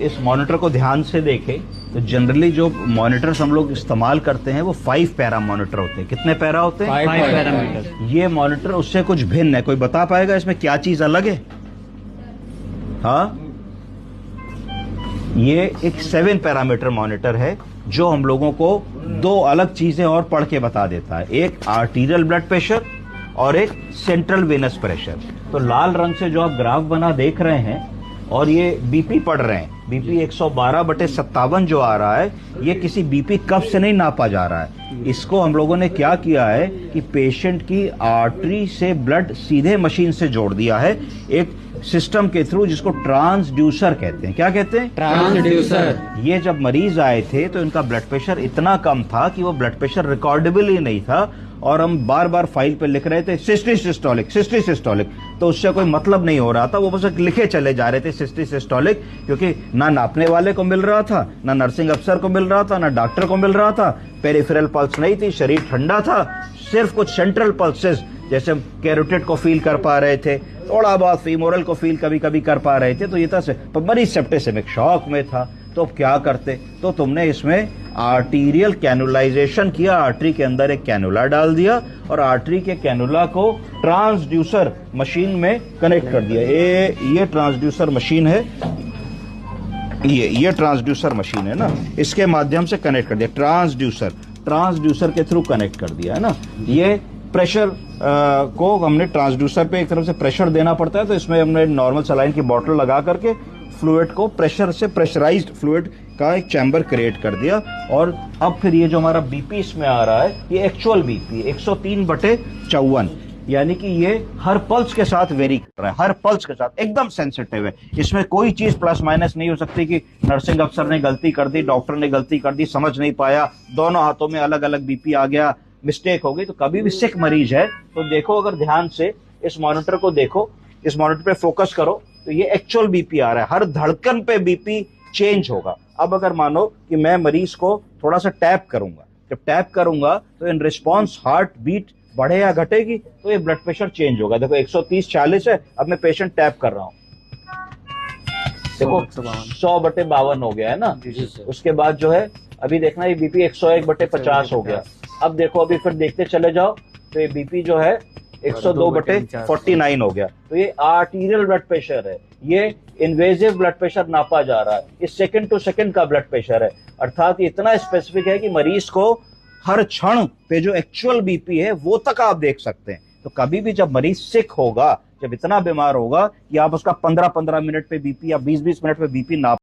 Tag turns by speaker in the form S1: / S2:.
S1: इस मॉनिटर को ध्यान से देखें तो जनरली जो मॉनिटर्स हम लोग इस्तेमाल करते हैं वो 5 पैरा मॉनिटर होते हैं। कितने पैरा होते हैं?
S2: 5 पैरामीटर।
S1: ये मॉनिटर उससे कुछ भिन्न है। कोई बता पाएगा इसमें क्या चीज अलग है? हाँ, ये एक 7 पैरामीटर मॉनिटर है जो हम लोगों को 2 अलग चीजें और पढ़ के बता देता है, एक आर्टीरियल ब्लड प्रेशर और एक सेंट्रल वेनस प्रेशर। तो लाल रंग से जो आप ग्राफ बना देख रहे हैं और ये बीपी पढ़ रहे हैं, बीपी 112/57 जो आ रहा है, ये किसी बीपी कप से नहीं नापा जा रहा है। इसको हम लोगों ने क्या किया है कि पेशेंट की आर्टरी से ब्लड सीधे मशीन से जोड़ दिया है एक सिस्टम के थ्रू, जिसको ट्रांसड्यूसर कहते हैं। क्या कहते हैं?
S2: ट्रांसड्यूसर।
S1: ये जब मरीज आए थे तो इनका ब्लड प्रेशर इतना कम था कि वो ब्लड प्रेशर रिकॉर्डेबल ही नहीं था, और हम बार बार फाइल पे लिख रहे थे सिस्टोलिक, तो उससे कोई मतलब नहीं हो रहा था। वो बस लिखे चले जा रहे थे सिस्टोलिक, क्योंकि ना नापने वाले को मिल रहा था, ना नर्सिंग अफसर को मिल रहा था, ना डॉक्टर को मिल रहा था। पेरिफेरल पल्स नहीं थी, शरीर ठंडा था, सिर्फ कुछ सेंट्रल पल्सेस जैसे हम कैरोटिड को फील कर पा रहे थे, थोड़ा बहुत फीमोरल को फील कभी कभी कर पा रहे थे। तो ये था पर मरीज सेप्टिसेमिक शॉक में था। तो अब क्या करते? तो तुमने इसमें आर्टीरियल कैनुलाइजेशन किया, आर्टरी के अंदर एक कैनुला डाल दिया और आर्टरी के कैनुला को ट्रांसड्यूसर मशीन में कनेक्ट कर दिया। ये ट्रांसड्यूसर मशीन है, ये ट्रांसड्यूसर मशीन है ना, इसके माध्यम से कनेक्ट कर दिया। ट्रांसड्यूसर के थ्रू कनेक्ट कर दिया है ना। ये प्रेशर को हमने ट्रांसड्यूसर पे एक तरफ से प्रेशर देना पड़ता है, तो इसमें हमने नॉर्मल सलाइन की बोतल लगा करके फ्लूइड को प्रेशर से प्रेशराइज्ड फ्लूइड का एक चैम्बर क्रिएट कर दिया। और अब फिर ये जो हमारा बीपी इसमें आ रहा है, ये एक्चुअल बीपी 103/54, यानी कि ये हर पल्स के साथ वेरी कर रहा है, हर पल्स के साथ एकदम सेंसिटिव है। इसमें कोई चीज प्लस माइनस नहीं हो सकती कि नर्सिंग अफसर ने गलती कर दी, डॉक्टर ने गलती कर दी, समझ नहीं पाया, दोनों हाथों में अलग अलग बीपी आ गया, मिस्टेक हो गई। तो कभी भी सिक मरीज है तो देखो, अगर ध्यान से इस मॉनिटर को देखो, इस मॉनिटर पे फोकस करो, तो ये एक्चुअल बीपी आ रहा है, हर धड़कन पे बीपी चेंज होगा। अब अगर मानो कि मैं मरीज को थोड़ा सा टैप करूंगा, जब टैप करूंगा तो इन रिस्पॉन्स हार्ट बीट बढ़े या घटेगी, तो ये ब्लड प्रेशर चेंज होगा। देखो 130/40 है, अब मैं पेशेंट टैप कर रहा हूं, देखो 100/52 हो गया है ना। उसके बाद जो है अभी देखना, ये बीपी 101/50 हो गया। अब देखो, अभी फिर देखते चले जाओ तो ये बीपी जो है 102/49 हो गया। तो ये आर्टीरियल ब्लड प्रेशर है, ये इन्वेजिव ब्लड प्रेशर नापा जा रहा है, ये सेकंड टू सेकंड का ब्लड प्रेशर है। अर्थात इतना स्पेसिफिक है कि मरीज को हर क्षण पे जो एक्चुअल बीपी है वो तक आप देख सकते हैं। तो कभी भी जब मरीज सिक होगा, जब इतना बीमार होगा कि आप उसका 15-15 मिनट पे बीपी या 20-20 मिनट पे बीपी नाप